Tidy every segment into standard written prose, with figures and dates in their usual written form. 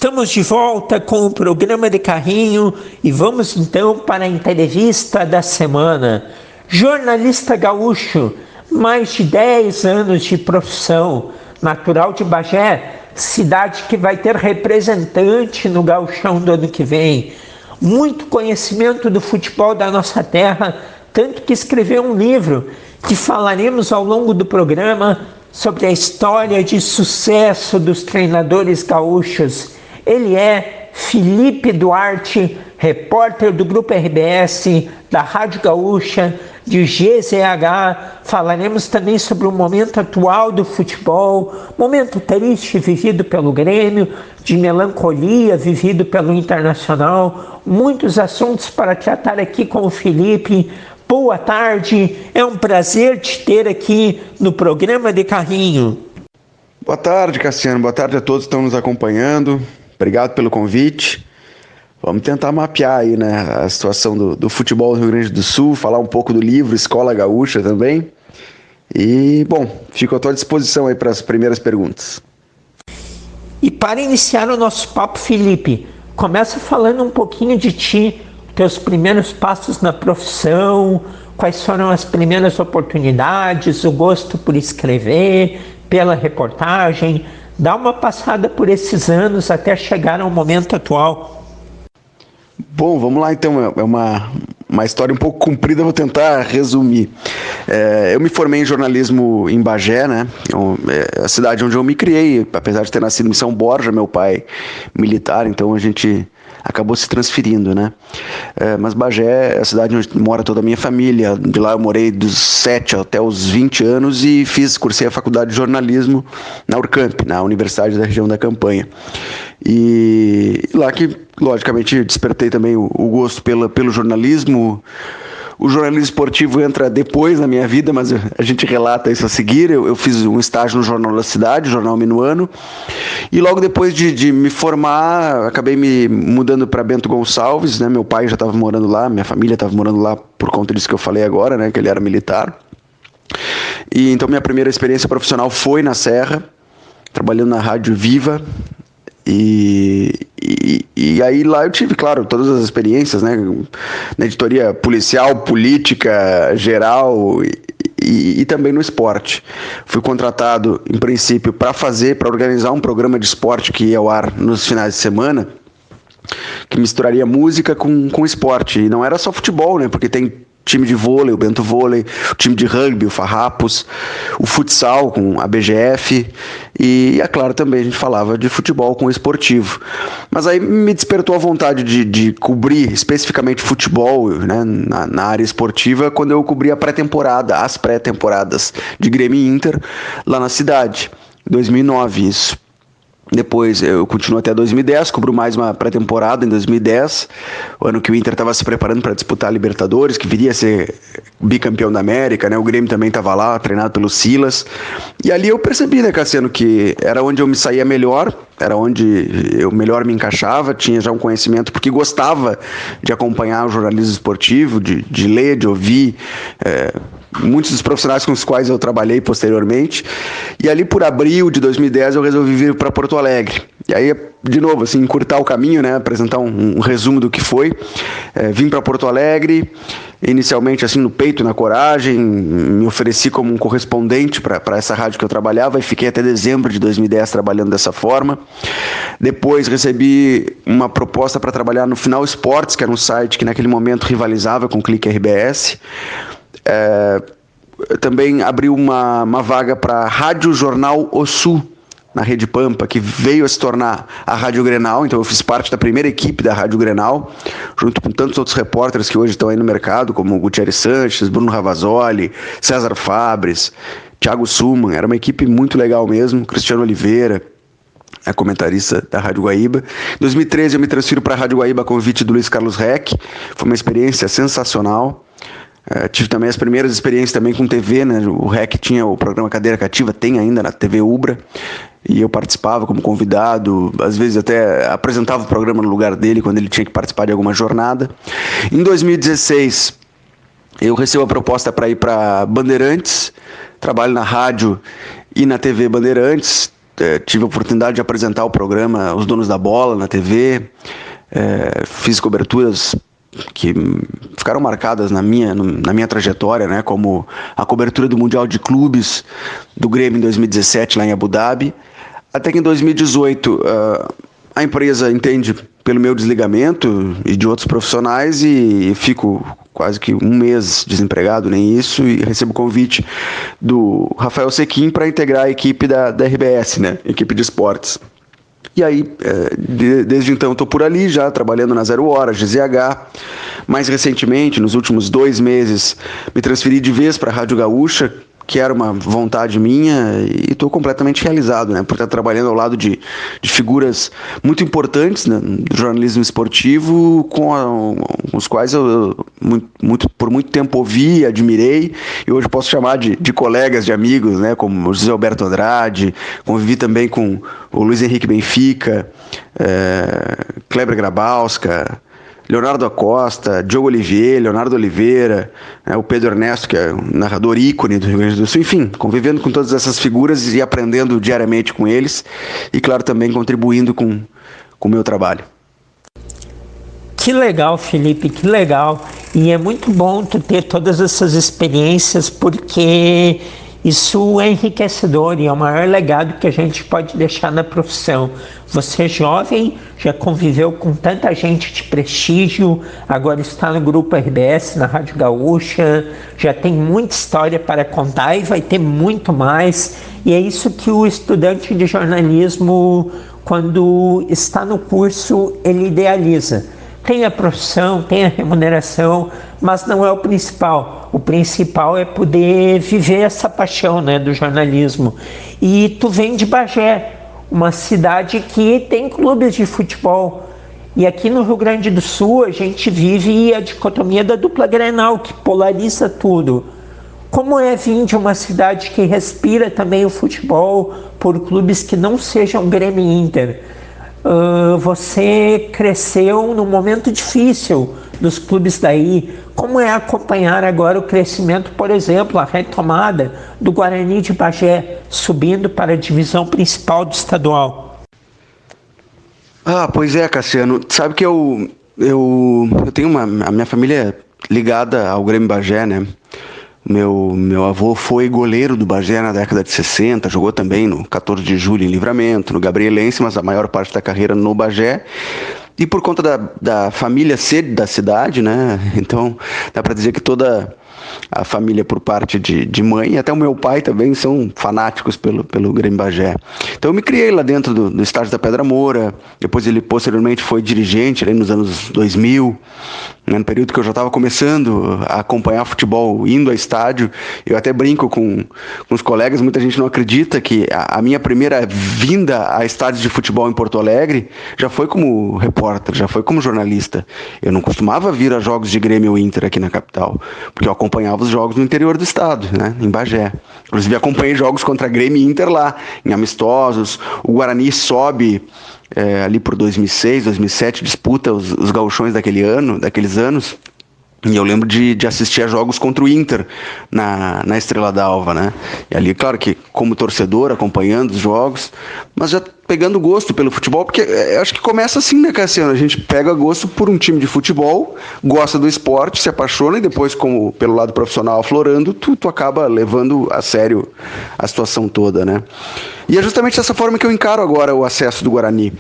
Estamos de volta com o programa de carrinho e vamos então para a entrevista da semana. Jornalista gaúcho, mais de 10 anos de profissão, natural de Bagé, cidade que vai ter representante no Gauchão do ano que vem. Muito conhecimento do futebol da nossa terra, tanto que escreveu um livro que falaremos ao longo do programa sobre a história de sucesso dos treinadores gaúchos. Ele é Felipe Duarte, repórter do Grupo RBS, da Rádio Gaúcha, de GZH. Falaremos também sobre o momento atual do futebol, momento triste vivido pelo Grêmio, de melancolia vivido pelo Internacional. Muitos assuntos para tratar aqui com o Felipe. Boa tarde, é um prazer te ter aqui no programa de carrinho. Boa tarde, Cassiano, boa tarde a todos que estão nos acompanhando, obrigado pelo convite. Vamos tentar mapear aí, né, a situação do futebol do Rio Grande do Sul, falar um pouco do livro Escola Gaúcha também. E, bom, fico à tua disposição aí para as primeiras perguntas. E para iniciar o nosso papo, Felipe, começa falando um pouquinho de ti, teus primeiros passos na profissão, quais foram as primeiras oportunidades, o gosto por escrever, pela reportagem. Dá uma passada por esses anos até chegar ao momento atual. Bom, vamos lá então, é uma história um pouco comprida, vou tentar resumir. Eu me formei em jornalismo em Bagé, né? É a cidade onde eu me criei, apesar de ter nascido em São Borja, meu pai militar, então a gente acabou se transferindo, né? Mas Bagé é a cidade onde mora toda a minha família. De lá eu morei dos 7 até os 20 anos e cursei a faculdade de jornalismo na Urcamp, na Universidade da Região da Campanha. E lá que, logicamente, despertei também o gosto pelo jornalismo. O jornalismo esportivo entra depois na minha vida, mas a gente relata isso a seguir. Eu fiz um estágio no Jornal da Cidade, Jornal Minuano, e logo depois de me formar, acabei me mudando para Bento Gonçalves, né? Meu pai já estava morando lá, minha família estava morando lá por conta disso que eu falei agora, né? Que ele era militar. E então minha primeira experiência profissional foi na Serra, trabalhando na Rádio Viva. E aí lá eu tive, claro, todas as experiências, né, na editoria policial, política, geral e também no esporte. Fui contratado, em princípio, para organizar um programa de esporte que ia ao ar nos finais de semana, que misturaria música com esporte. E não era só futebol, né, porque tem time de vôlei, o Bento Vôlei, o time de rugby, o Farrapos, o futsal com a BGF e, é claro, também a gente falava de futebol com o esportivo. Mas aí me despertou a vontade de cobrir especificamente futebol, né, na área esportiva, quando eu cobri as pré-temporadas de Grêmio e Inter lá na cidade, 2009 isso. Depois eu continuo até 2010, cubro mais uma pré-temporada em 2010, o ano que o Inter estava se preparando para disputar a Libertadores, que viria a ser bicampeão da América, né? O Grêmio também estava lá, treinado pelo Silas. E ali eu percebi, né, Cassiano, que era onde eu me saía melhor, era onde eu melhor me encaixava, tinha já um conhecimento, porque gostava de acompanhar o jornalismo esportivo, de ler, de ouvir, muitos dos profissionais com os quais eu trabalhei posteriormente. E ali por abril de 2010 eu resolvi vir para Porto Alegre. E aí, de novo, assim, encurtar o caminho, né, apresentar um resumo do que foi. Vim para Porto Alegre, inicialmente assim no peito, na coragem, me ofereci como um correspondente para essa rádio que eu trabalhava e fiquei até dezembro de 2010 trabalhando dessa forma. Depois recebi uma proposta para trabalhar no Final Esportes, que era um site que naquele momento rivalizava com o Clique RBS. Também abriu uma vaga para Rádio Jornal O Sul, na Rede Pampa, que veio a se tornar a Rádio Grenal. Então eu fiz parte da primeira equipe da Rádio Grenal, junto com tantos outros repórteres que hoje estão aí no mercado, como Gutierrez Sanches, Bruno Ravazoli, César Fabres, Thiago Suman. Era uma equipe muito legal mesmo, Cristiano Oliveira, a comentarista da Rádio Guaíba. Em 2013 eu me transfiro para a Rádio Guaíba a convite do Luiz Carlos Reck. Foi uma experiência sensacional. Tive também as primeiras experiências também com TV, né? O REC tinha o programa Cadeira Cativa, tem ainda na TV Ubra, e eu participava como convidado, às vezes até apresentava o programa no lugar dele quando ele tinha que participar de alguma jornada. Em 2016 eu recebo a proposta para ir para Bandeirantes, trabalho na rádio e na TV Bandeirantes, tive a oportunidade de apresentar o programa Os Donos da Bola na TV, fiz coberturas que ficaram marcadas na minha trajetória, né, como a cobertura do Mundial de Clubes do Grêmio em 2017 lá em Abu Dhabi, até que em 2018 a empresa entende pelo meu desligamento e de outros profissionais e fico quase que um mês desempregado, nem isso, e recebo o convite do Rafael Sequim para integrar a equipe da RBS, né, equipe de esportes. E aí, desde então, estou por ali já, trabalhando na Zero Hora, GZH. Mais recentemente, nos últimos 2 meses, me transferi de vez para a Rádio Gaúcha, que era uma vontade minha, e estou completamente realizado, né, por estar trabalhando ao lado de figuras muito importantes, né, do jornalismo esportivo, com os quais eu por muito tempo ouvi, admirei, e hoje posso chamar de colegas, de amigos, né, como o José Alberto Andrade, convivi também com o Luiz Henrique Benfica, Kleber Grabowska, Leonardo Acosta, Diogo Olivier, Leonardo Oliveira, o Pedro Ernesto, que é um narrador ícone do Rio Grande do Sul, enfim, convivendo com todas essas figuras e aprendendo diariamente com eles e, claro, também contribuindo com o meu trabalho. Que legal, Felipe, que legal. E é muito bom tu ter todas essas experiências, porque isso é enriquecedor e é o maior legado que a gente pode deixar na profissão. Você jovem, já conviveu com tanta gente de prestígio, agora está no Grupo RBS, na Rádio Gaúcha, já tem muita história para contar e vai ter muito mais. E é isso que o estudante de jornalismo, quando está no curso, ele idealiza. Tem a profissão, tem a remuneração, mas não é o principal. O principal é poder viver essa paixão, né, do jornalismo. E tu vem de Bagé, uma cidade que tem clubes de futebol. E aqui no Rio Grande do Sul a gente vive a dicotomia da dupla Grenal, que polariza tudo. Como é vir de uma cidade que respira também o futebol por clubes que não sejam Grêmio e Inter? Você cresceu num momento difícil dos clubes daí. Como é acompanhar agora o crescimento, por exemplo, a retomada do Guarani de Bagé, subindo para a divisão principal do estadual? Pois é, Cassiano. Sabe que eu tenho a minha família ligada ao Grêmio Bagé, né? Meu avô foi goleiro do Bagé na década de 60, jogou também no 14 de julho em Livramento, no Gabrielense, mas a maior parte da carreira no Bagé. E por conta da família ser da cidade, né? Então dá para dizer que toda a família por parte de mãe, e até o meu pai também são fanáticos pelo Grêmio Bagé. Então eu me criei lá dentro do estádio da Pedra Moura, depois ele posteriormente foi dirigente ali nos anos 2000, né, no período que eu já estava começando a acompanhar futebol, indo a estádio. Eu até brinco com os colegas, muita gente não acredita que a minha primeira vinda a estádios de futebol em Porto Alegre já foi como repórter, já foi como jornalista. Eu não costumava vir a jogos de Grêmio ou Inter aqui na capital, porque eu acompanhava os jogos no interior do estado, né, em Bagé. Inclusive acompanhei jogos contra Grêmio e Inter lá, em amistosos. O Guarani sobe ali por 2006, 2007, disputa os gauchões daqueles anos. E eu lembro de assistir a jogos contra o Inter na Estrela d'Alva, né? E ali, claro que como torcedor, acompanhando os jogos, mas já pegando gosto pelo futebol, porque eu acho que começa assim, né, Cassiano? A gente pega gosto por um time de futebol, gosta do esporte, se apaixona e depois, como pelo lado profissional aflorando, tu acaba levando a sério a situação toda, né? E é justamente dessa forma que eu encaro agora o acesso do Guarani.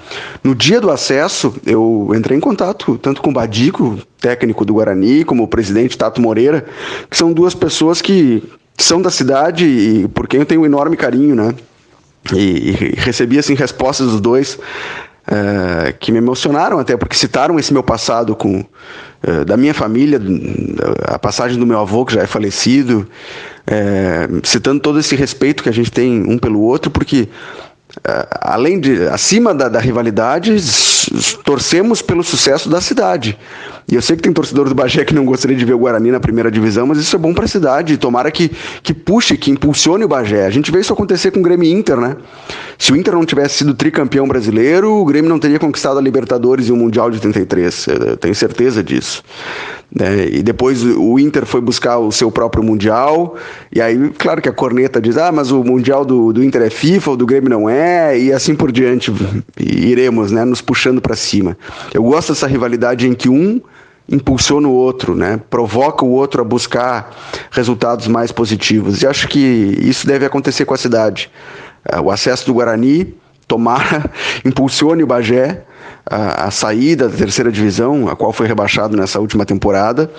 No dia do acesso, eu entrei em contato tanto com o Badico, técnico do Guarani, como o presidente Tato Moreira, que são duas pessoas que são da cidade e por quem eu tenho um enorme carinho, né? E recebi assim, respostas dos dois que me emocionaram até, porque citaram esse meu passado da minha família, a passagem do meu avô, que já é falecido, citando todo esse respeito que a gente tem um pelo outro, porque acima da rivalidade, torcemos pelo sucesso da cidade. E eu sei que tem torcedor do Bagé que não gostaria de ver o Guarani na primeira divisão, mas isso é bom para a cidade. Tomara que puxe, que impulsione o Bagé. A gente vê isso acontecer com o Grêmio e Inter, né? Se o Inter não tivesse sido tricampeão brasileiro, o Grêmio não teria conquistado a Libertadores e o Mundial de 83. Eu tenho certeza disso. né? E depois o Inter foi buscar o seu próprio Mundial, e aí, claro que a corneta diz, mas o Mundial do Inter é FIFA, o do Grêmio não é, e assim por diante iremos, né, nos puxando para cima. Eu gosto dessa rivalidade em que um impulsiona o outro, né, provoca o outro a buscar resultados mais positivos, e acho que isso deve acontecer com a cidade. O acesso do Guarani, tomara, impulsione o Bagé a saída da terceira divisão, a qual foi rebaixado nessa última temporada,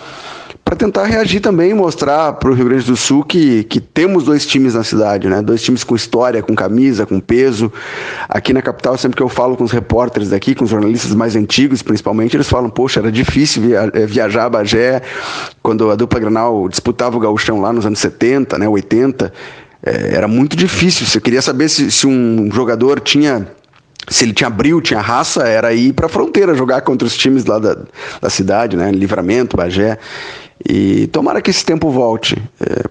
para tentar reagir também e mostrar para o Rio Grande do Sul que temos 2 times na cidade, né? 2 times com história, com camisa, com peso. Aqui na capital, sempre que eu falo com os repórteres daqui, com os jornalistas mais antigos principalmente, eles falam, poxa, era difícil viajar a Bagé, quando a dupla Grenal disputava o gauchão lá nos anos 70, né, 80, era muito difícil. Você queria saber se um jogador se ele tinha brio, tinha raça, era ir para a fronteira jogar contra os times lá da cidade, né? Livramento, Bagé. E tomara que esse tempo volte,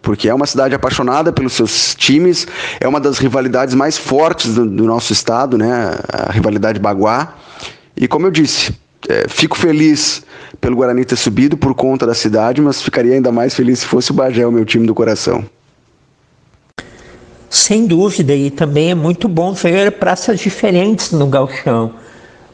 porque é uma cidade apaixonada pelos seus times, é uma das rivalidades mais fortes do nosso estado, né? A rivalidade Baguá. E como eu disse, fico feliz pelo Guarani ter subido por conta da cidade, mas ficaria ainda mais feliz se fosse o Bagé, o meu time do coração. Sem dúvida, e também é muito bom ver praças diferentes no gauchão,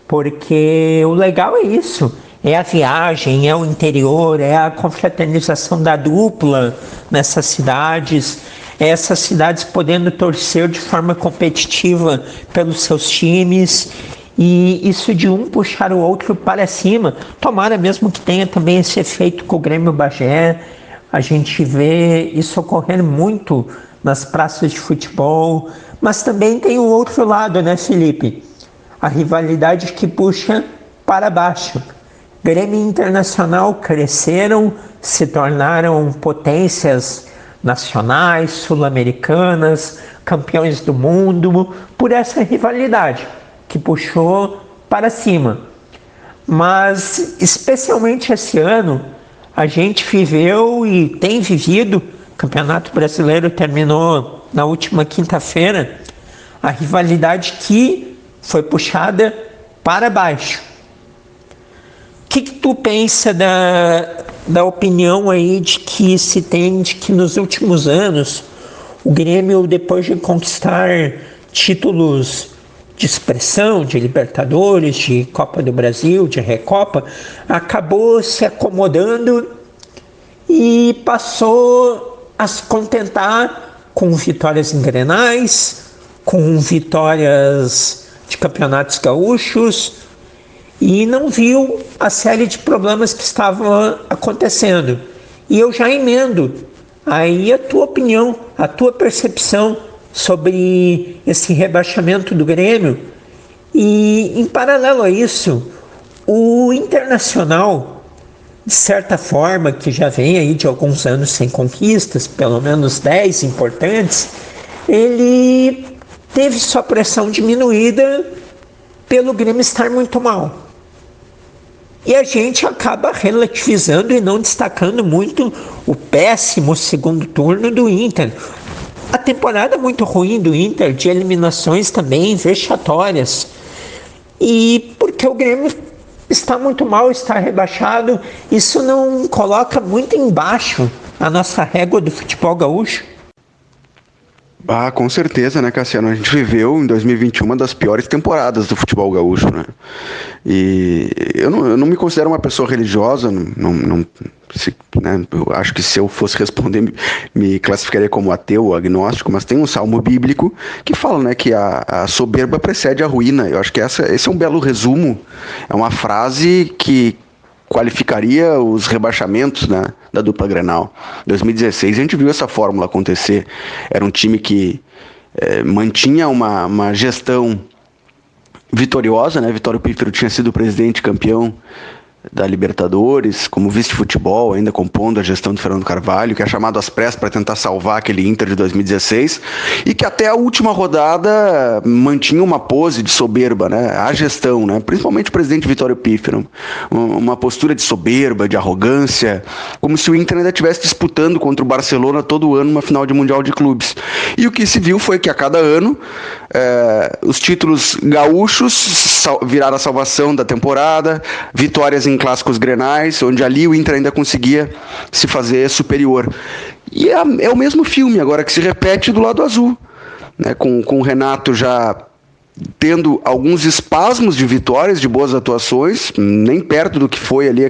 porque o legal é isso, é a viagem, é o interior, é a confraternização da dupla nessas cidades, é essas cidades podendo torcer de forma competitiva pelos seus times, e isso de um puxar o outro para cima. Tomara mesmo que tenha também esse efeito com o Grêmio Bagé. A gente vê isso ocorrer muito nas praças de futebol, mas também tem o outro lado, né, Felipe? A rivalidade que puxa para baixo. Grêmio e Internacional cresceram, se tornaram potências nacionais, sul-americanas, campeões do mundo, por essa rivalidade que puxou para cima. Mas, especialmente esse ano, a gente viveu e tem vivido, o Campeonato Brasileiro terminou na última quinta-feira, a rivalidade que foi puxada para baixo. O que tu pensa da opinião aí de que se tem de que nos últimos anos o Grêmio, depois de conquistar títulos de expressão, de Libertadores, de Copa do Brasil, de Recopa, acabou se acomodando e passou a se contentar com vitórias em Grenais, com vitórias de campeonatos gaúchos, e não viu a série de problemas que estavam acontecendo. E eu já emendo aí a tua opinião, a tua percepção sobre esse rebaixamento do Grêmio. E em paralelo a isso, o Internacional, de certa forma, que já vem aí de alguns anos sem conquistas, pelo menos 10 importantes, ele teve sua pressão diminuída pelo Grêmio estar muito mal. E a gente acaba relativizando e não destacando muito o péssimo segundo turno do Inter. A temporada muito ruim do Inter, de eliminações também vexatórias. E porque o Grêmio está muito mal, está rebaixado, isso não coloca muito embaixo a nossa régua do futebol gaúcho? Com certeza, né, Cassiano? A gente viveu em 2021 uma das piores temporadas do futebol gaúcho, né? E eu não me considero uma pessoa religiosa, eu acho que se eu fosse responder, me classificaria como ateu ou agnóstico, mas tem um salmo bíblico que fala, né, que a soberba precede a ruína. Eu acho que esse é um belo resumo, é uma frase que qualificaria os rebaixamentos, né, da dupla Grenal. Em 2016 a gente viu essa fórmula acontecer. Era um time que mantinha uma gestão vitoriosa, né? Vitório Pífero tinha sido presidente campeão da Libertadores, como vice-futebol, ainda compondo a gestão do Fernando Carvalho, que é chamado às pressas para tentar salvar aquele Inter de 2016, e que até a última rodada mantinha uma pose de soberba, né? A gestão, né? Principalmente o presidente Vitório Pífero, uma postura de soberba, de arrogância, como se o Inter ainda estivesse disputando contra o Barcelona todo ano uma final de Mundial de Clubes. E o que se viu foi que a cada ano os títulos gaúchos viraram a salvação da temporada, vitórias em em clássicos grenais, onde ali o Inter ainda conseguia se fazer superior. E é o mesmo filme agora que se repete do lado azul, né? Com o Renato já tendo alguns espasmos de vitórias, de boas atuações, nem perto do que foi ali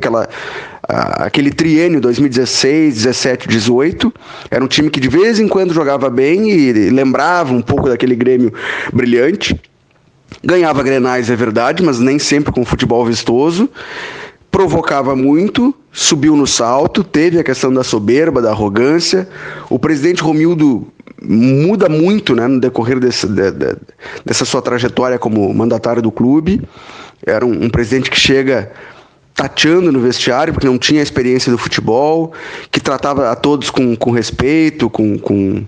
aquele triênio 2016, 17, 18. Era um time que de vez em quando jogava bem e lembrava um pouco daquele Grêmio brilhante. Ganhava grenais, é verdade, mas nem sempre com futebol vistoso. Provocava muito, subiu no salto, teve a questão da soberba, da arrogância. O presidente Romildo muda muito, né, no decorrer dessa sua trajetória como mandatário do clube. Era um presidente que chega tateando no vestiário, porque não tinha experiência do futebol, que tratava a todos com respeito, com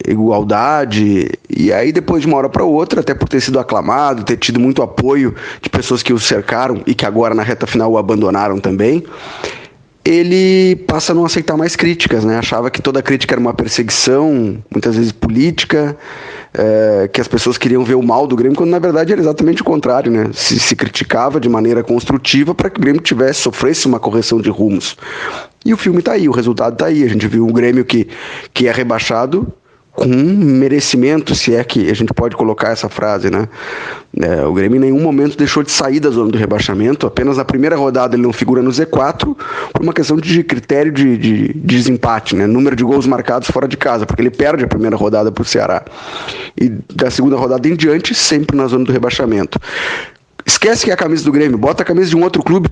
igualdade, e aí depois de uma hora para outra, até por ter sido aclamado, ter tido muito apoio de pessoas que o cercaram e que agora na reta final o abandonaram também, ele passa a não aceitar mais críticas, né? Achava que toda crítica era uma perseguição, muitas vezes política, que as pessoas queriam ver o mal do Grêmio, quando na verdade era exatamente o contrário, né? Se criticava de maneira construtiva para que o Grêmio sofresse uma correção de rumos. E o filme está aí, o resultado está aí. A gente viu um Grêmio que é rebaixado com merecimento, se é que a gente pode colocar essa frase, né? O Grêmio em nenhum momento deixou de sair da zona do rebaixamento, apenas na primeira rodada ele não figura no Z4 por uma questão de critério de desempate, né? Número de gols marcados fora de casa, porque ele perde a primeira rodada para o Ceará. E da segunda rodada em diante, sempre na zona do rebaixamento. Esquece que é a camisa do Grêmio, bota a camisa de um outro clube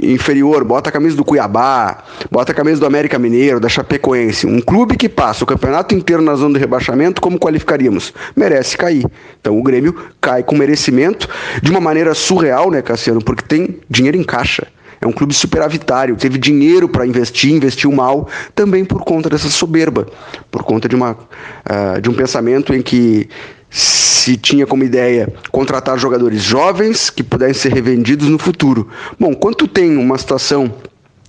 inferior, bota a camisa do Cuiabá, bota a camisa do América Mineiro, da Chapecoense. Um clube que passa o campeonato inteiro na zona de rebaixamento, como qualificaríamos? Merece cair. Então o Grêmio cai com merecimento, de uma maneira surreal, né, Cassiano? Porque tem dinheiro em caixa. É um clube superavitário, teve dinheiro para investir, investiu mal, também por conta dessa soberba, por conta de um pensamento em que se tinha como ideia contratar jogadores jovens que pudessem ser revendidos no futuro. Bom, quando tu tem uma situação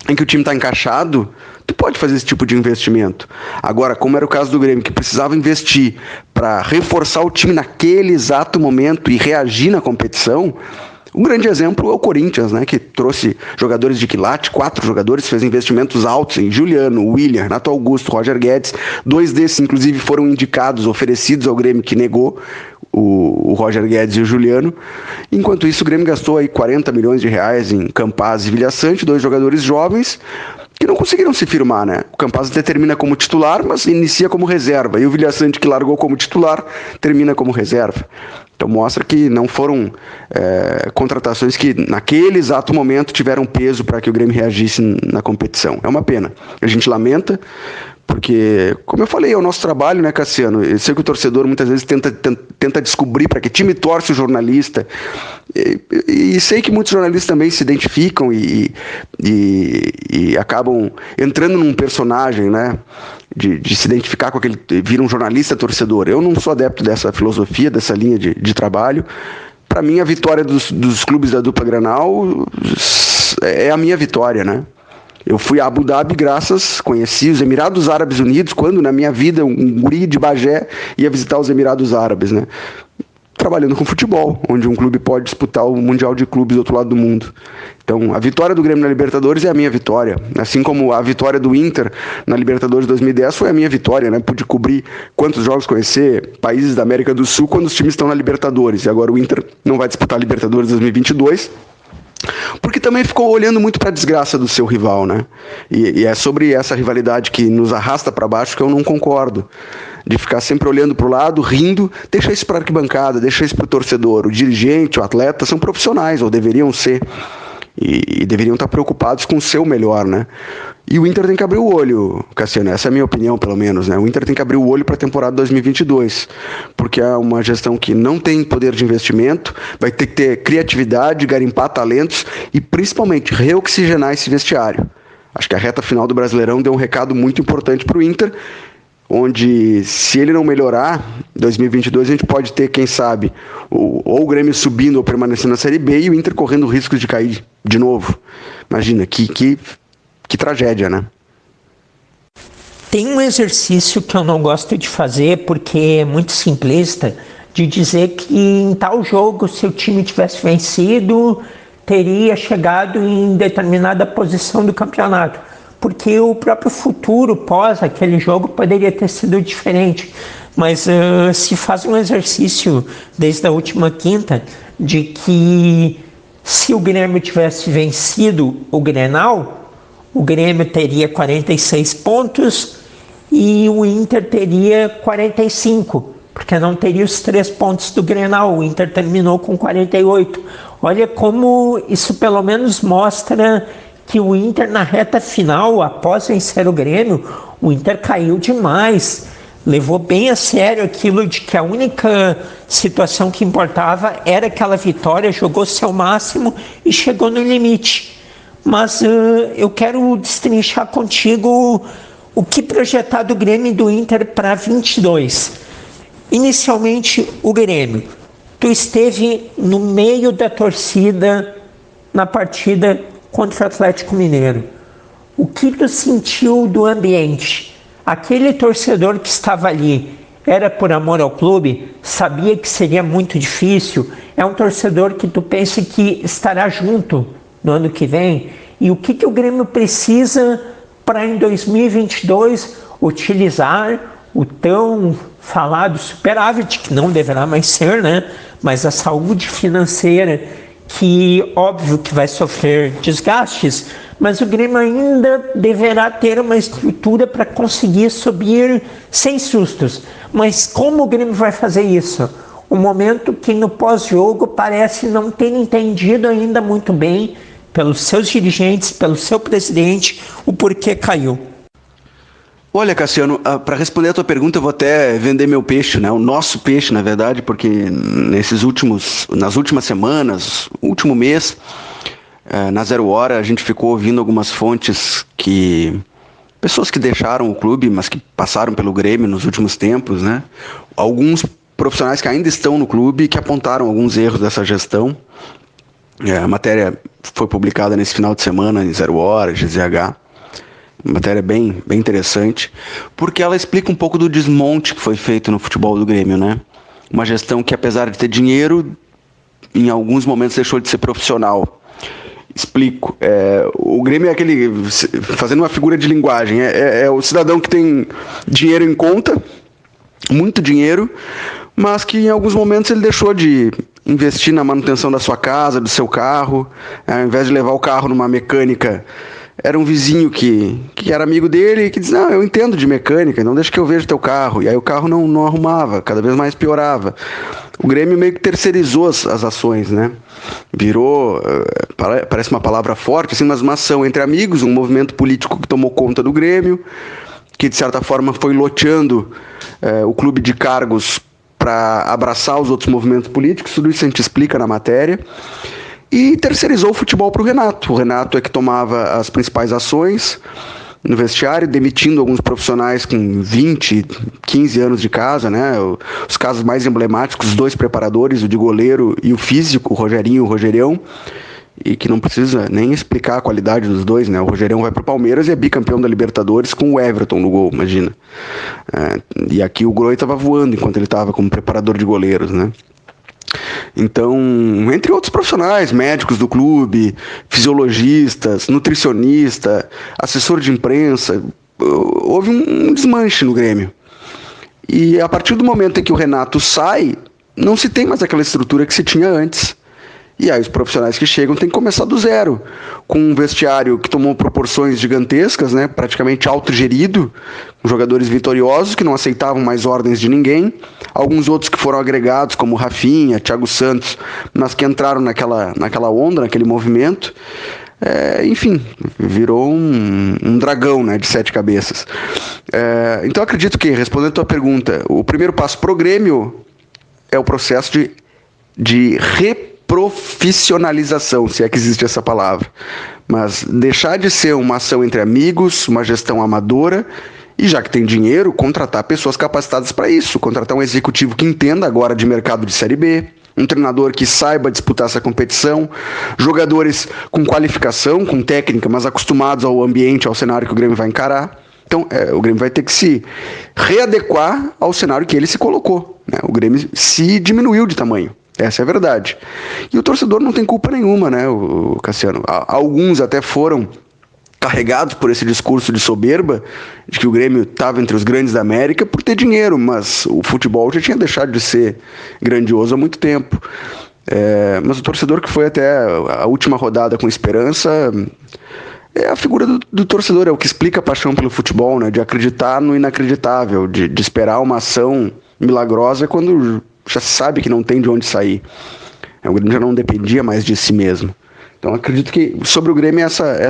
em que o time está encaixado, tu pode fazer esse tipo de investimento. Agora, como era o caso do Grêmio, que precisava investir para reforçar o time naquele exato momento e reagir na competição, um grande exemplo é o Corinthians, né, que trouxe jogadores de quilate, 4 jogadores, fez investimentos altos em Juliano, William, Renato Augusto, Roger Guedes. 2 desses, inclusive, foram indicados, oferecidos ao Grêmio, que negou, o Roger Guedes e o Juliano. Enquanto isso, o Grêmio gastou aí 40 milhões de reais em Campaz e Vilhaçante, 2 jogadores jovens que não conseguiram se firmar, né? O Campaz até termina como titular, mas inicia como reserva. E o Vilhaçante, que largou como titular, termina como reserva. Então mostra que não foram contratações que naquele exato momento tiveram peso para que o Grêmio reagisse na competição. É uma pena. A gente lamenta, porque, como eu falei, é o nosso trabalho, né, Cassiano? Eu sei que o torcedor muitas vezes tenta descobrir para que time torce o jornalista. E sei que muitos jornalistas também se identificam e acabam entrando num personagem, né? De se identificar com aquele, vira um jornalista torcedor. Eu não sou adepto dessa filosofia, dessa linha de trabalho. Para mim, a vitória dos clubes da dupla Granal é a minha vitória, né? Eu fui a Abu Dhabi conheci os Emirados Árabes Unidos, quando na minha vida um guri de Bagé ia visitar os Emirados Árabes, né? Trabalhando com futebol, onde um clube pode disputar o Mundial de Clubes do outro lado do mundo. Então, a vitória do Grêmio na Libertadores é a minha vitória. Assim como a vitória do Inter na Libertadores 2010 foi a minha vitória, né? Pude cobrir quantos jogos, conhecer países da América do Sul quando os times estão na Libertadores. E agora o Inter não vai disputar a Libertadores 2022, porque também ficou olhando muito para a desgraça do seu rival, né? E é sobre essa rivalidade que nos arrasta para baixo que eu não concordo. De ficar sempre olhando para o lado, rindo, deixa isso para a arquibancada, deixa isso para o torcedor. O dirigente, o atleta são profissionais, ou deveriam ser, e deveriam estar preocupados com o seu melhor, né? E o Inter tem que abrir o olho, Cassiano, essa é a minha opinião, pelo menos, né? O Inter tem que abrir o olho para a temporada 2022, porque é uma gestão que não tem poder de investimento, vai ter que ter criatividade, garimpar talentos e, principalmente, reoxigenar esse vestiário. Acho que a reta final do Brasileirão deu um recado muito importante para o Inter, onde, se ele não melhorar, em 2022 a gente pode ter, quem sabe, ou o Grêmio subindo ou permanecendo na Série B e o Inter correndo o risco de cair de novo. Imagina, que tragédia, né? Tem um exercício que eu não gosto de fazer porque é muito simplista, de dizer que em tal jogo, se o time tivesse vencido, teria chegado em determinada posição do campeonato, porque o próprio futuro pós aquele jogo poderia ter sido diferente. Mas se faz um exercício desde a última quinta de que se o Grêmio tivesse vencido o Grenal, o Grêmio teria 46 pontos e o Inter teria 45, porque não teria os 3 pontos do Grenal. O Inter terminou com 48. Olha como isso pelo menos mostra que o Inter na reta final, após vencer o Grêmio, o Inter caiu demais. Levou bem a sério aquilo de que a única situação que importava era aquela vitória, jogou seu máximo e chegou no limite. Mas eu quero destrinchar contigo o que projetar do Grêmio e do Inter para 22. Inicialmente, o Grêmio. Tu esteve no meio da torcida na partida contra o Atlético Mineiro. O que tu sentiu do ambiente? Aquele torcedor que estava ali era por amor ao clube? Sabia que seria muito difícil? É um torcedor que tu pensa que estará junto no ano que vem? E o que o Grêmio precisa para em 2022 utilizar o tão falado superávit, que não deverá mais ser, né? Mas a saúde financeira, que óbvio que vai sofrer desgastes, mas o Grêmio ainda deverá ter uma estrutura para conseguir subir sem sustos. Mas como o Grêmio vai fazer isso? Um momento que no pós-jogo parece não ter entendido ainda muito bem pelos seus dirigentes, pelo seu presidente, o porquê caiu. Olha, Cassiano, para responder a tua pergunta, eu vou até vender meu peixe, né? O nosso peixe, na verdade, porque nas últimas semanas, último mês, na 0 Hora, a gente ficou ouvindo algumas fontes pessoas que deixaram o clube, mas que passaram pelo Grêmio nos últimos tempos, né? Alguns profissionais que ainda estão no clube que apontaram alguns erros dessa gestão. A matéria foi publicada nesse final de semana em 0 Hora, GZH. Matéria bem interessante, porque ela explica um pouco do desmonte que foi feito no futebol do Grêmio, né? Uma gestão que, apesar de ter dinheiro, em alguns momentos deixou de ser profissional. Explico. O Grêmio é aquele, fazendo uma figura de linguagem, é o cidadão que tem dinheiro em conta, muito dinheiro, mas que em alguns momentos ele deixou de investir na manutenção da sua casa, do seu carro, ao invés de levar o carro numa mecânica. Era um vizinho que era amigo dele e que dizia, não, eu entendo de mecânica, então deixa que eu vejo teu carro. E aí o carro não arrumava, cada vez mais piorava. O Grêmio meio que terceirizou as ações, né? Virou, parece uma palavra forte, assim, mas uma ação entre amigos, um movimento político que tomou conta do Grêmio, que de certa forma foi loteando o clube de cargos para abraçar os outros movimentos políticos. Tudo isso a gente explica na matéria. E terceirizou o futebol para o Renato. O Renato é que tomava as principais ações no vestiário, demitindo alguns profissionais com 20, 15 anos de casa, né? Os casos mais emblemáticos, os 2 preparadores, o de goleiro e o físico, o Rogerinho e o Rogerião, e que não precisa nem explicar a qualidade dos dois, né? O Rogerião vai para o Palmeiras e é bicampeão da Libertadores com o Everton no gol, imagina. E aqui o Groi estava voando enquanto ele estava como preparador de goleiros, né? Então, entre outros profissionais, médicos do clube, fisiologistas, nutricionista, assessor de imprensa, houve um desmanche no Grêmio. E a partir do momento em que o Renato sai, não se tem mais aquela estrutura que se tinha antes. E aí os profissionais que chegam têm que começar do zero, com um vestiário que tomou proporções gigantescas, né, praticamente autogerido, com jogadores vitoriosos que não aceitavam mais ordens de ninguém, alguns outros que foram agregados, como Rafinha, Thiago Santos, mas que entraram naquela onda, naquele movimento. Enfim, virou um dragão, né, de 7 cabeças. Então eu acredito que, respondendo a tua pergunta, o primeiro passo pro Grêmio é o processo de profissionalização, se é que existe essa palavra, mas deixar de ser uma ação entre amigos, uma gestão amadora, e já que tem dinheiro, contratar pessoas capacitadas para isso, contratar um executivo que entenda agora de mercado de Série B, um treinador que saiba disputar essa competição, jogadores com qualificação, com técnica, mas acostumados ao ambiente, ao cenário que o Grêmio vai encarar. Então, o Grêmio vai ter que se readequar ao cenário que ele se colocou, né? O Grêmio se diminuiu de tamanho. Essa é a verdade. E o torcedor não tem culpa nenhuma, né, o Cassiano? Alguns até foram carregados por esse discurso de soberba, de que o Grêmio estava entre os grandes da América por ter dinheiro, mas o futebol já tinha deixado de ser grandioso há muito tempo. Mas o torcedor que foi até a última rodada com esperança é a figura do torcedor, é o que explica a paixão pelo futebol, né? De acreditar no inacreditável, de esperar uma ação milagrosa quando já se sabe que não tem de onde sair. O Grêmio já não dependia mais de si mesmo. Então acredito que sobre o Grêmio essa é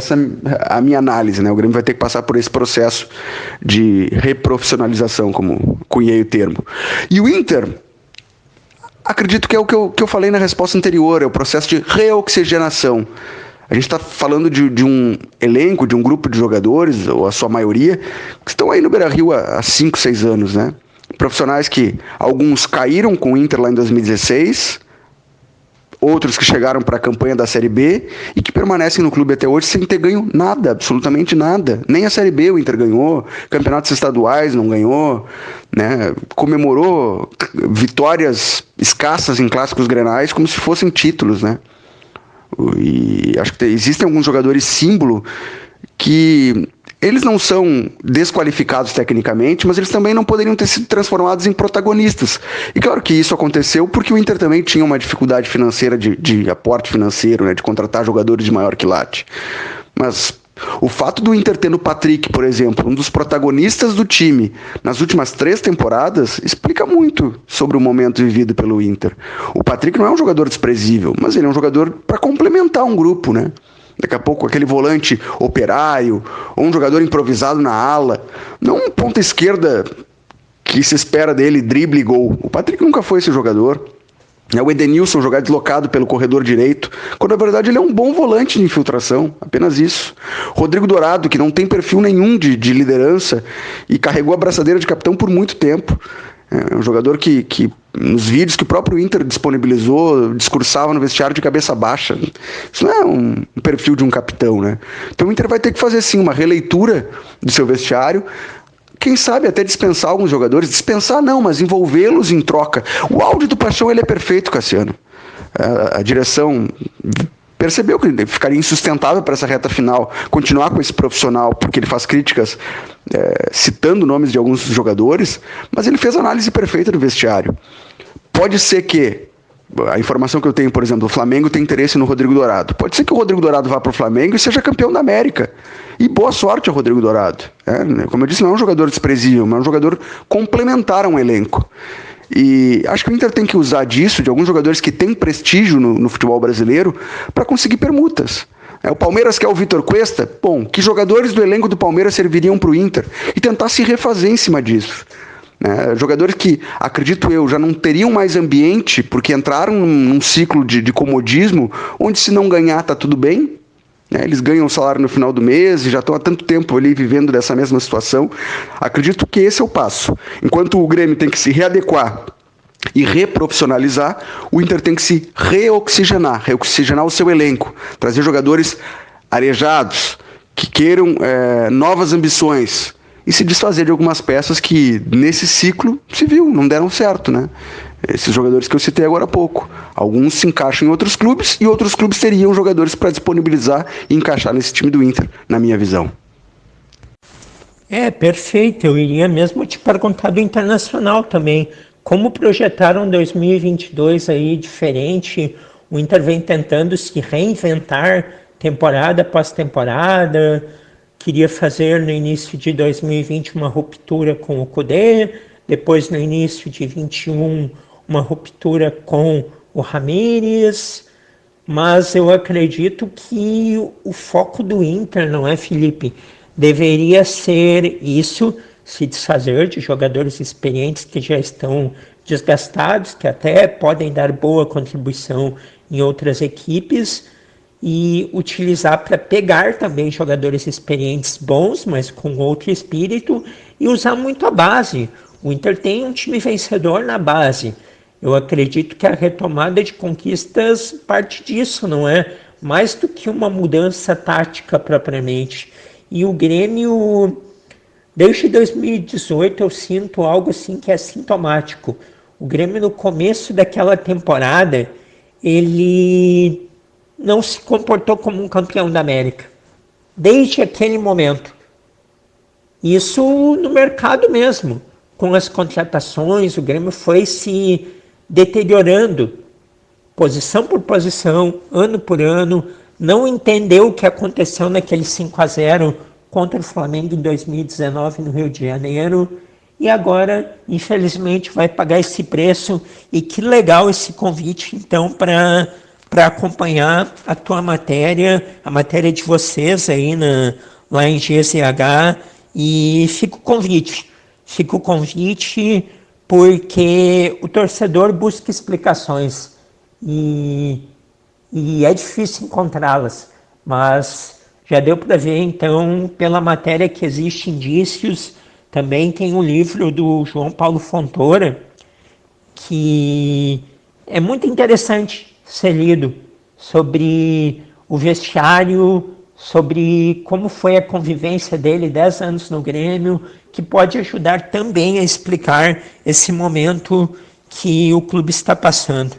a minha análise, né? O Grêmio vai ter que passar por esse processo de reprofissionalização, como cunhei o termo. E o Inter, acredito que é o que eu falei na resposta anterior, é o processo de reoxigenação. A gente está falando de um elenco, de um grupo de jogadores, ou a sua maioria, que estão aí no Beira-Rio há 5, 6 anos, né? Profissionais que alguns caíram com o Inter lá em 2016, outros que chegaram para a campanha da Série B e que permanecem no clube até hoje sem ter ganho nada, absolutamente nada. Nem a Série B o Inter ganhou, campeonatos estaduais não ganhou, né? Comemorou vitórias escassas em clássicos grenais como se fossem títulos, né? E acho que existem alguns jogadores símbolo que eles não são desqualificados tecnicamente, mas eles também não poderiam ter sido transformados em protagonistas. E claro que isso aconteceu porque o Inter também tinha uma dificuldade financeira de aporte financeiro, né, de contratar jogadores de maior quilate. Mas o fato do Inter ter no Patrick, por exemplo, um dos protagonistas do time nas últimas 3 temporadas, explica muito sobre o momento vivido pelo Inter. O Patrick não é um jogador desprezível, mas ele é um jogador para complementar um grupo, né? Daqui a pouco aquele volante operário, ou um jogador improvisado na ala, não um ponta esquerda que se espera dele drible e gol. O Patrick nunca foi esse jogador. É o Edenilson jogar deslocado pelo corredor direito, quando na verdade ele é um bom volante de infiltração, apenas isso. Rodrigo Dourado, que não tem perfil nenhum de liderança e carregou a braçadeira de capitão por muito tempo. É um jogador que nos vídeos que o próprio Inter disponibilizou, discursava no vestiário de cabeça baixa. Isso não é um perfil de um capitão, né? Então o Inter vai ter que fazer sim uma releitura do seu vestiário, quem sabe até dispensar alguns jogadores. Dispensar não, mas envolvê-los em troca. O áudio do Paixão ele é perfeito, Cassiano. A direção percebeu que ficaria insustentável para essa reta final continuar com esse profissional, porque ele faz críticas citando nomes de alguns jogadores, mas ele fez a análise perfeita do vestiário. Pode ser que a informação que eu tenho, por exemplo, o Flamengo tem interesse no Rodrigo Dourado. Pode ser que o Rodrigo Dourado vá para o Flamengo e seja campeão da América. E boa sorte ao Rodrigo Dourado. Como eu disse, não é um jogador desprezível, mas é um jogador complementar a um elenco. E acho que o Inter tem que usar disso, de alguns jogadores que têm prestígio no futebol brasileiro, para conseguir permutas. O Palmeiras quer o Vitor Cuesta? Bom, que jogadores do elenco do Palmeiras serviriam para o Inter? E tentar se refazer em cima disso. Jogadores que, acredito eu, já não teriam mais ambiente, porque entraram num ciclo de comodismo, onde se não ganhar está tudo bem. Eles ganham o salário no final do mês e já estão há tanto tempo ali vivendo dessa mesma situação. Acredito que esse é o passo. Enquanto o Grêmio tem que se readequar e reprofissionalizar, o Inter tem que se reoxigenar o seu elenco, trazer jogadores arejados, que queiram novas ambições e se desfazer de algumas peças que nesse ciclo se viu, não deram certo, né? Esses jogadores que eu citei agora há pouco. Alguns se encaixam em outros clubes e outros clubes teriam jogadores para disponibilizar e encaixar nesse time do Inter, na minha visão. Perfeito. Eu iria mesmo te perguntar do Internacional também. Como projetaram 2022 aí diferente? O Inter vem tentando se reinventar temporada após temporada. Queria fazer no início de 2020 uma ruptura com o Kudê, depois no início de 2021 uma ruptura com o Ramírez, mas eu acredito que o foco do Inter, não é, Felipe? Deveria ser isso, se desfazer de jogadores experientes que já estão desgastados, que até podem dar boa contribuição em outras equipes, e utilizar para pegar também jogadores experientes bons, mas com outro espírito, e usar muito a base. O Inter tem um time vencedor na base. Eu acredito que a retomada de conquistas parte disso, não é? Mais do que uma mudança tática propriamente. E o Grêmio, desde 2018, eu sinto algo assim que é sintomático. O Grêmio, no começo daquela temporada, ele não se comportou como um campeão da América. Desde aquele momento. Isso no mercado mesmo. Com as contratações, o Grêmio foi se deteriorando, posição por posição, ano por ano. Não entendeu o que aconteceu naquele 5-0 contra o Flamengo em 2019 no Rio de Janeiro. E agora, infelizmente, vai pagar esse preço. E que legal esse convite, então, para acompanhar a tua matéria, a matéria de vocês aí lá em GZH. E fica o convite porque o torcedor busca explicações e é difícil encontrá-las, mas já deu para ver então pela matéria que existe indícios. Também tem um livro do João Paulo Fontoura que é muito interessante ser lido sobre o vestiário, sobre como foi a convivência dele 10 anos no Grêmio, que pode ajudar também a explicar esse momento que o clube está passando.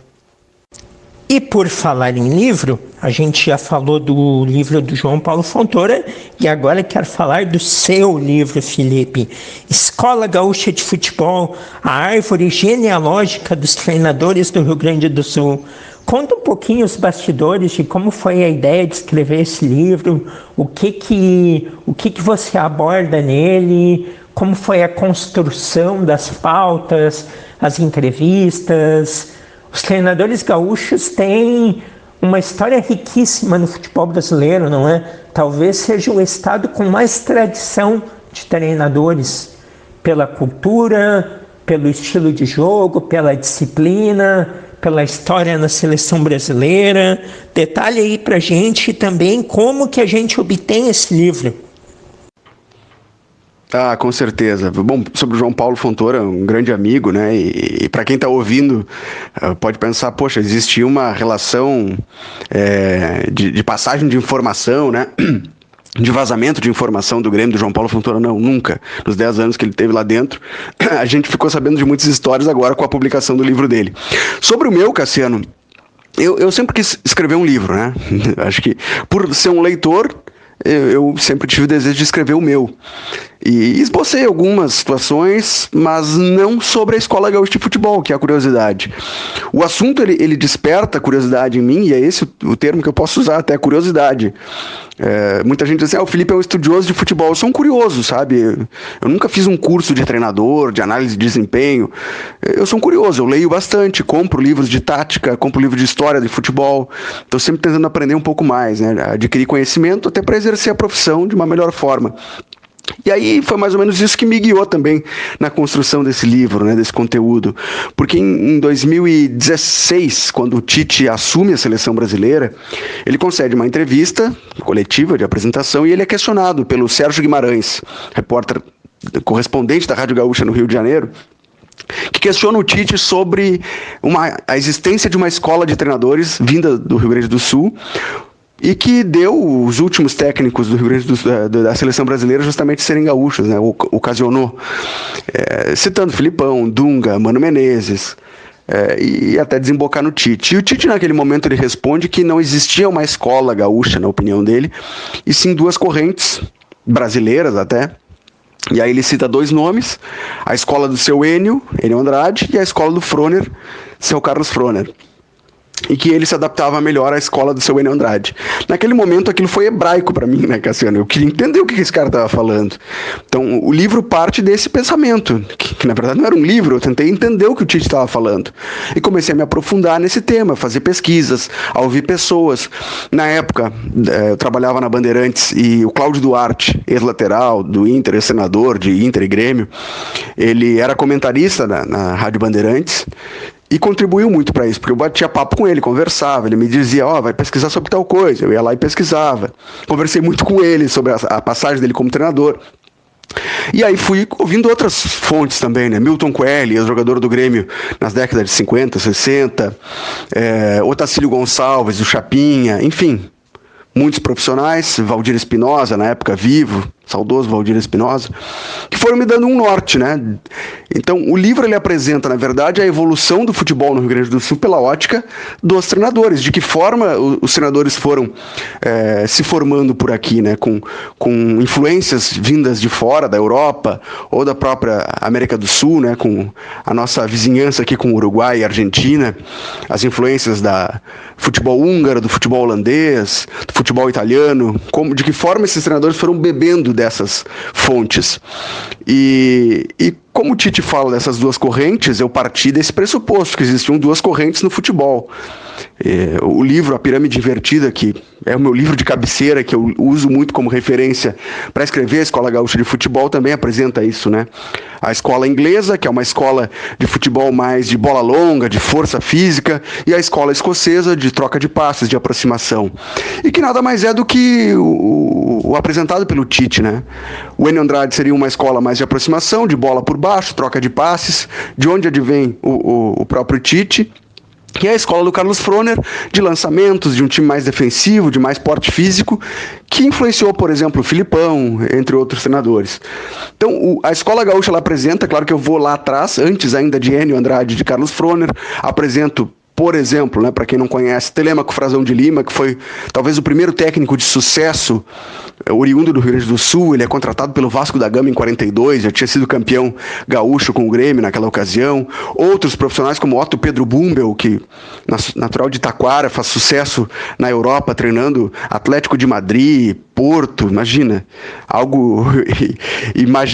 E por falar em livro, a gente já falou do livro do João Paulo Fontoura e agora quero falar do seu livro, Felipe. Escola Gaúcha de Futebol, a árvore genealógica dos treinadores do Rio Grande do Sul. Conta um pouquinho os bastidores de como foi a ideia de escrever esse livro, o que você aborda nele, como foi a construção das pautas, as entrevistas. Os treinadores gaúchos têm uma história riquíssima no futebol brasileiro, não é? Talvez seja o estado com mais tradição de treinadores, pela cultura, pelo estilo de jogo, pela disciplina, pela história na seleção brasileira. Detalhe aí pra gente também como que a gente obtém esse livro. Ah, com certeza. Bom, sobre o João Paulo Fontoura, um grande amigo, né? E para quem está ouvindo, pode pensar, poxa, existia uma relação de passagem de informação, né? De vazamento de informação do Grêmio do João Paulo Fontoura. Não, nunca. Nos 10 anos que ele teve lá dentro, a gente ficou sabendo de muitas histórias agora com a publicação do livro dele. Sobre o meu, Cassiano, eu sempre quis escrever um livro, né? Acho que por ser um leitor, eu sempre tive o desejo de escrever o meu. E esbocei algumas situações, mas não sobre a Escola Gaúcha de Futebol, que é a curiosidade. O assunto, ele desperta curiosidade em mim, e é esse o termo que eu posso usar até, curiosidade. Muita gente diz assim, o Felipe é um estudioso de futebol. Eu sou um curioso, sabe? Eu nunca fiz um curso de treinador, de análise de desempenho. Eu sou um curioso, eu leio bastante, compro livros de tática, compro livros de história de futebol. Estou sempre tentando aprender um pouco mais, né? Adquirir conhecimento até para exercer a profissão de uma melhor forma. E aí foi mais ou menos isso que me guiou também na construção desse livro, né, desse conteúdo. Porque em 2016, quando o Tite assume a seleção brasileira, ele concede uma entrevista coletiva de apresentação e ele é questionado pelo Sérgio Guimarães, repórter correspondente da Rádio Gaúcha no Rio de Janeiro, que questiona o Tite sobre a existência de uma escola de treinadores vinda do Rio Grande do Sul, e que deu os últimos técnicos do Rio Grande do Sul, da seleção brasileira justamente serem gaúchos, né? Ocasionou, citando Filipão, Dunga, Mano Menezes, e até desembocar no Tite. E o Tite naquele momento ele responde que não existia uma escola gaúcha, na opinião dele, e sim duas correntes, brasileiras até. E aí ele cita dois nomes, a escola do seu Enio Andrade, e a escola do Froner, seu Carlos Froner. E que ele se adaptava melhor à escola do seu Enio Andrade. Naquele momento aquilo foi hebraico para mim, né, Cassiano? Eu queria entender o que esse cara estava falando. Então o livro parte desse pensamento, que na verdade não era um livro, eu tentei entender o que o Tite estava falando. E comecei a me aprofundar nesse tema, fazer pesquisas, a ouvir pessoas. Na época, eu trabalhava na Bandeirantes e o Cláudio Duarte, ex-lateral do Inter, ex-senador de Inter e Grêmio, ele era comentarista na Rádio Bandeirantes, e contribuiu muito para isso, porque eu batia papo com ele, conversava, ele me dizia, vai pesquisar sobre tal coisa, eu ia lá e pesquisava. Conversei muito com ele sobre a passagem dele como treinador. E aí fui ouvindo outras fontes também, né? Milton Coelho, ex-jogador do Grêmio nas décadas de 50, 60, Otacílio Gonçalves, o Chapinha, enfim, muitos profissionais, Valdir Espinosa, na época vivo, saudoso Valdir Espinosa, que foram me dando um norte, né? Então, o livro ele apresenta, na verdade, a evolução do futebol no Rio Grande do Sul pela ótica dos treinadores, de que forma os treinadores foram se formando por aqui, né? Com influências vindas de fora, da Europa ou da própria América do Sul, né? Com a nossa vizinhança aqui com o Uruguai e Argentina, as influências da futebol húngaro, do futebol holandês, do futebol italiano, de que forma esses treinadores foram bebendo dessas fontes. E como o Tite fala dessas duas correntes, eu parti desse pressuposto, que existiam duas correntes no futebol. O livro A Pirâmide Invertida, que é o meu livro de cabeceira, que eu uso muito como referência para escrever a Escola Gaúcha de Futebol, também apresenta isso, né? A escola inglesa, que é uma escola de futebol mais de bola longa, de força física, e a escola escocesa de troca de passes, de aproximação. E que nada mais é do que o apresentado pelo Tite, né? O Enio Andrade seria uma escola mais de aproximação, de bola por baixo, troca de passes, de onde advém o próprio Tite, que é a escola do Carlos Froner, de lançamentos, de um time mais defensivo, de mais porte físico, que influenciou, por exemplo, o Filipão, entre outros treinadores. Então, a escola gaúcha ela apresenta, claro que eu vou lá atrás, antes ainda de Enio Andrade e de Carlos Froner, apresento, por exemplo, né, para quem não conhece, Telêmaco Frazão de Lima, que foi talvez o primeiro técnico de sucesso oriundo do Rio Grande do Sul. Ele é contratado pelo Vasco da Gama em 42, já tinha sido campeão gaúcho com o Grêmio naquela ocasião. Outros profissionais como Otto Pedro Bumbel, que natural de Taquara, faz sucesso na Europa treinando Atlético de Madrid, Porto, imagina, algo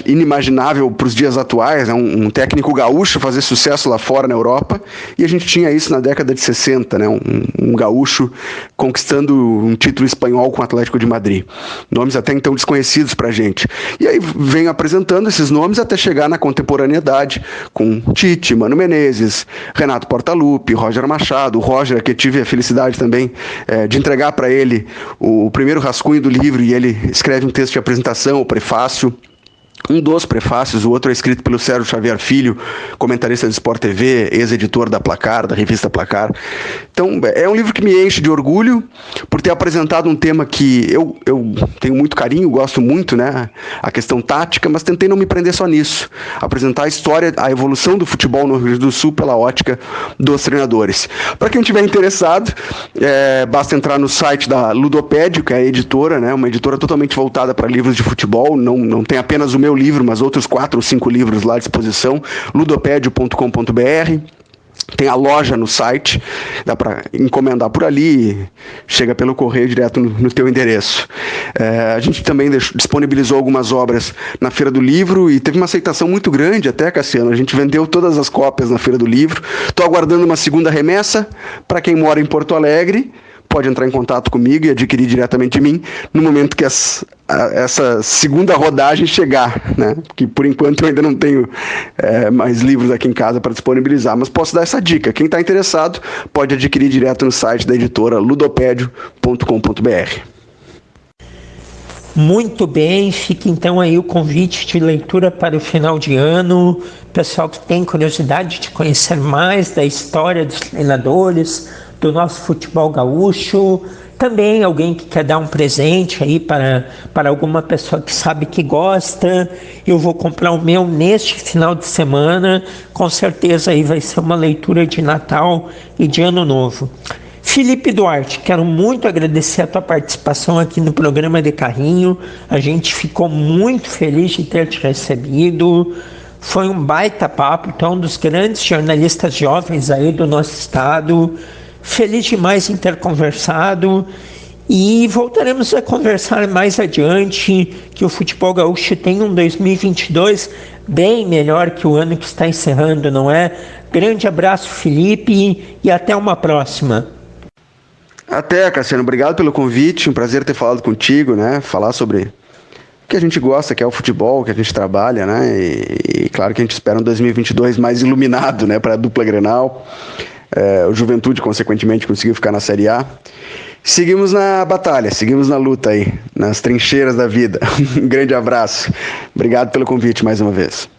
inimaginável para os dias atuais, né? Um técnico gaúcho fazer sucesso lá fora na Europa, e a gente tinha isso na década de 60, né? Um gaúcho conquistando um título espanhol com o Atlético de Madrid, nomes até então desconhecidos para a gente, e aí vem apresentando esses nomes até chegar na contemporaneidade com Tite, Mano Menezes, Renato Portaluppi, Roger Machado. O Roger, que tive a felicidade também de entregar para ele o primeiro rascunho do livro, e ele escreve um texto de apresentação, o prefácio, um dos prefácios. O outro é escrito pelo Sérgio Xavier Filho, comentarista do Sport TV, ex-editor da Placar, da revista Placar. Então, é um livro que me enche de orgulho por ter apresentado um tema que eu tenho muito carinho, gosto muito, né? A questão tática, mas tentei não me prender só nisso. Apresentar a história, a evolução do futebol no Rio Grande do Sul pela ótica dos treinadores. Para quem estiver interessado, basta entrar no site da Ludopédio, que é a editora, né? Uma editora totalmente voltada para livros de futebol. Não tem apenas o meu livro, mas outros 4 ou 5 livros lá à disposição, ludopedio.com.br. Tem a loja no site, dá para encomendar por ali, chega pelo correio direto no teu endereço. A gente também disponibilizou algumas obras na Feira do Livro e teve uma aceitação muito grande até, Cassiano. A gente vendeu todas as cópias na Feira do Livro. Estou aguardando uma segunda remessa para quem mora em Porto Alegre. Pode entrar em contato comigo e adquirir diretamente de mim no momento que essa segunda rodagem chegar, né? Porque por enquanto eu ainda não tenho mais livros aqui em casa para disponibilizar, mas posso dar essa dica. Quem está interessado pode adquirir direto no site da editora ludopedio.com.br. Muito bem, fica então aí o convite de leitura para o final de ano. Pessoal que tem curiosidade de conhecer mais da história dos treinadores, do nosso futebol gaúcho, também alguém que quer dar um presente aí para alguma pessoa que sabe que gosta. Eu vou comprar o meu neste final de semana, com certeza aí vai ser uma leitura de Natal e de Ano Novo. Felipe Duarte, quero muito agradecer a tua participação aqui no programa de Carrinho. A gente ficou muito feliz de ter te recebido. Foi um baita papo, tu é um dos grandes jornalistas jovens aí do nosso estado. Feliz demais em ter conversado e voltaremos a conversar mais adiante, que o futebol gaúcho tem um 2022 bem melhor que o ano que está encerrando, não é? Grande abraço, Felipe, e até uma próxima. Até, Cassiano, obrigado pelo convite, um prazer ter falado contigo, né? Falar sobre o que a gente gosta, que é o futebol, que a gente trabalha, né? E claro que a gente espera um 2022 mais iluminado, né? Para a dupla Grenal. O Juventude, consequentemente, conseguiu ficar na Série A. Seguimos na batalha, seguimos na luta aí, nas trincheiras da vida. Um grande abraço. Obrigado pelo convite mais uma vez.